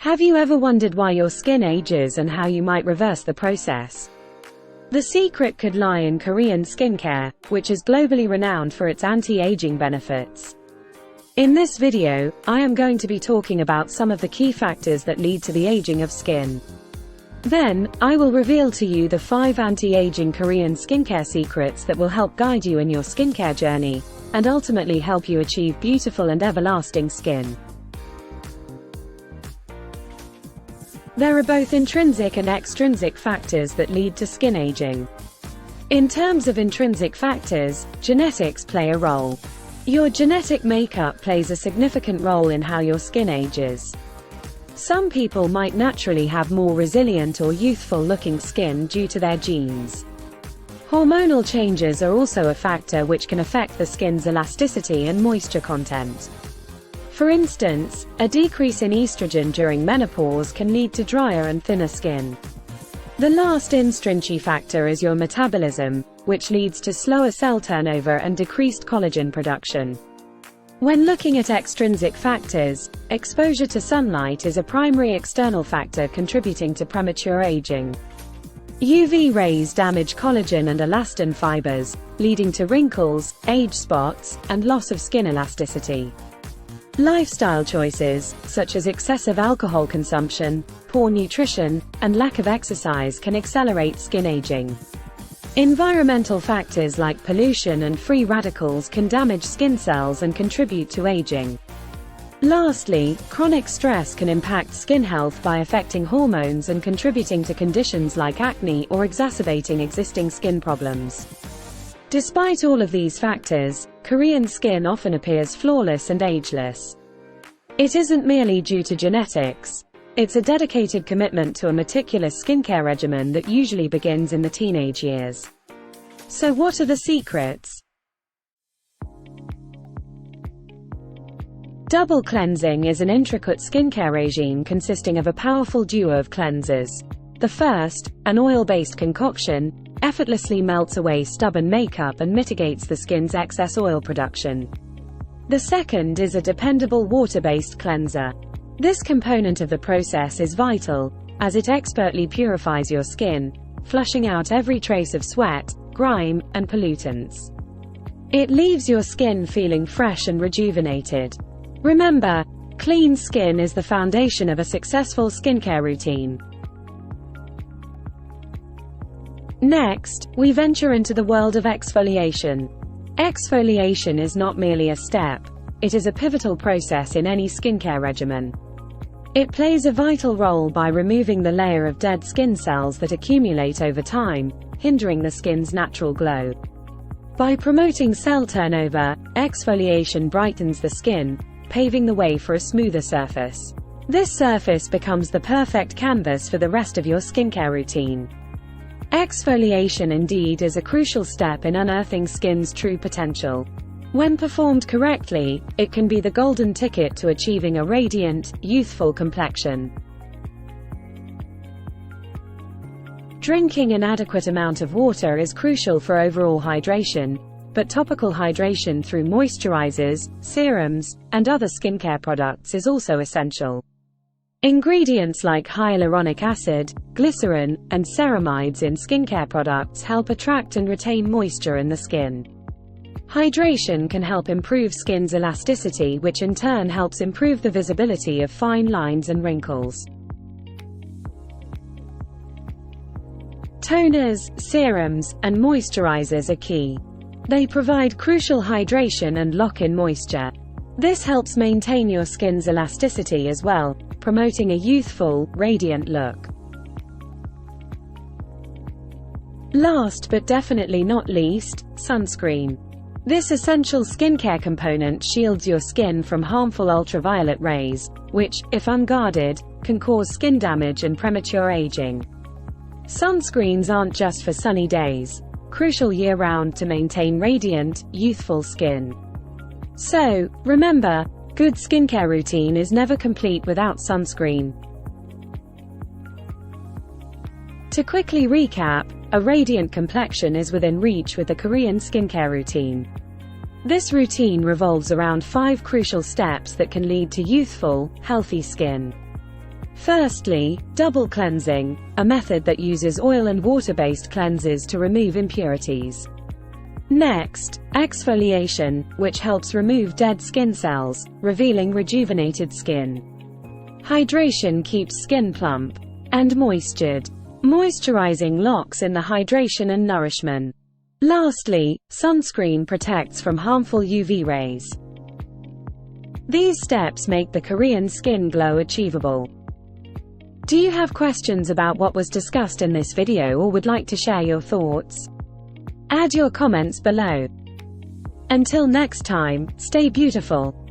Have you ever wondered why your skin ages and how you might reverse the process? The secret could lie in Korean skincare, which is globally renowned for its anti-aging benefits. In this video, I am going to be talking about some of the key factors that lead to the aging of skin. Then, I will reveal to you the 5 anti-aging Korean skincare secrets that will help guide you in your skincare journey, and ultimately help you achieve beautiful and everlasting skin. There are both intrinsic and extrinsic factors that lead to skin aging. In terms of intrinsic factors, genetics play a role. Your genetic makeup plays a significant role in how your skin ages. Some people might naturally have more resilient or youthful-looking skin due to their genes. Hormonal changes are also a factor which can affect the skin's elasticity and moisture content. For instance, a decrease in estrogen during menopause can lead to drier and thinner skin. The last intrinsic factor is your metabolism, which leads to slower cell turnover and decreased collagen production. When looking at extrinsic factors, exposure to sunlight is a primary external factor contributing to premature aging. UV rays damage collagen and elastin fibers, leading to wrinkles, age spots, and loss of skin elasticity. Lifestyle choices, such as excessive alcohol consumption, poor nutrition, and lack of exercise can accelerate skin aging. Environmental factors like pollution and free radicals can damage skin cells and contribute to aging. Lastly, chronic stress can impact skin health by affecting hormones and contributing to conditions like acne or exacerbating existing skin problems. Despite all of these factors, Korean skin often appears flawless and ageless. It isn't merely due to genetics. It's a dedicated commitment to a meticulous skincare regimen that usually begins in the teenage years. So what are the secrets? Double cleansing is an intricate skincare regime consisting of a powerful duo of cleansers. The first, an oil-based concoction, effortlessly melts away stubborn makeup and mitigates the skin's excess oil production. The second is a dependable water-based cleanser. This component of the process is vital, as it expertly purifies your skin, flushing out every trace of sweat, grime, and pollutants. It leaves your skin feeling fresh and rejuvenated. Remember, clean skin is the foundation of a successful skincare routine. Next, we venture into the world of exfoliation. Exfoliation is not merely a step, it is a pivotal process in any skincare regimen. It plays a vital role by removing the layer of dead skin cells that accumulate over time, hindering the skin's natural glow. By promoting cell turnover, exfoliation brightens the skin, paving the way for a smoother surface. This surface becomes the perfect canvas for the rest of your skincare routine. Exfoliation indeed is a crucial step in unearthing skin's true potential. When performed correctly, it can be the golden ticket to achieving a radiant, youthful complexion. Drinking an adequate amount of water is crucial for overall hydration, but topical hydration through moisturizers, serums, and other skincare products is also essential. Ingredients like hyaluronic acid, glycerin, and ceramides in skincare products help attract and retain moisture in the skin. Hydration can help improve skin's elasticity, which in turn helps improve the visibility of fine lines and wrinkles. Toners, serums, and moisturizers are key. They provide crucial hydration and lock in moisture. This helps maintain your skin's elasticity as well, promoting a youthful, radiant look. Last but definitely not least, sunscreen. This essential skincare component shields your skin from harmful ultraviolet rays, which, if unguarded, can cause skin damage and premature aging. Sunscreens aren't just for sunny days, crucial year-round to maintain radiant, youthful skin. So, remember, good skincare routine is never complete without sunscreen. To quickly recap, a radiant complexion is within reach with the Korean skincare routine. This routine revolves around 5 crucial steps that can lead to youthful, healthy skin. Firstly, double cleansing, a method that uses oil and water-based cleanses to remove impurities. Next, exfoliation, which helps remove dead skin cells, revealing rejuvenated skin. Hydration keeps skin plump and moistured, moisturizing locks in the hydration and nourishment. Lastly, sunscreen protects from harmful UV rays. These steps make the Korean skin glow achievable. Do you have questions about what was discussed in this video or would like to share your thoughts? Add your comments below. Until next time, stay beautiful.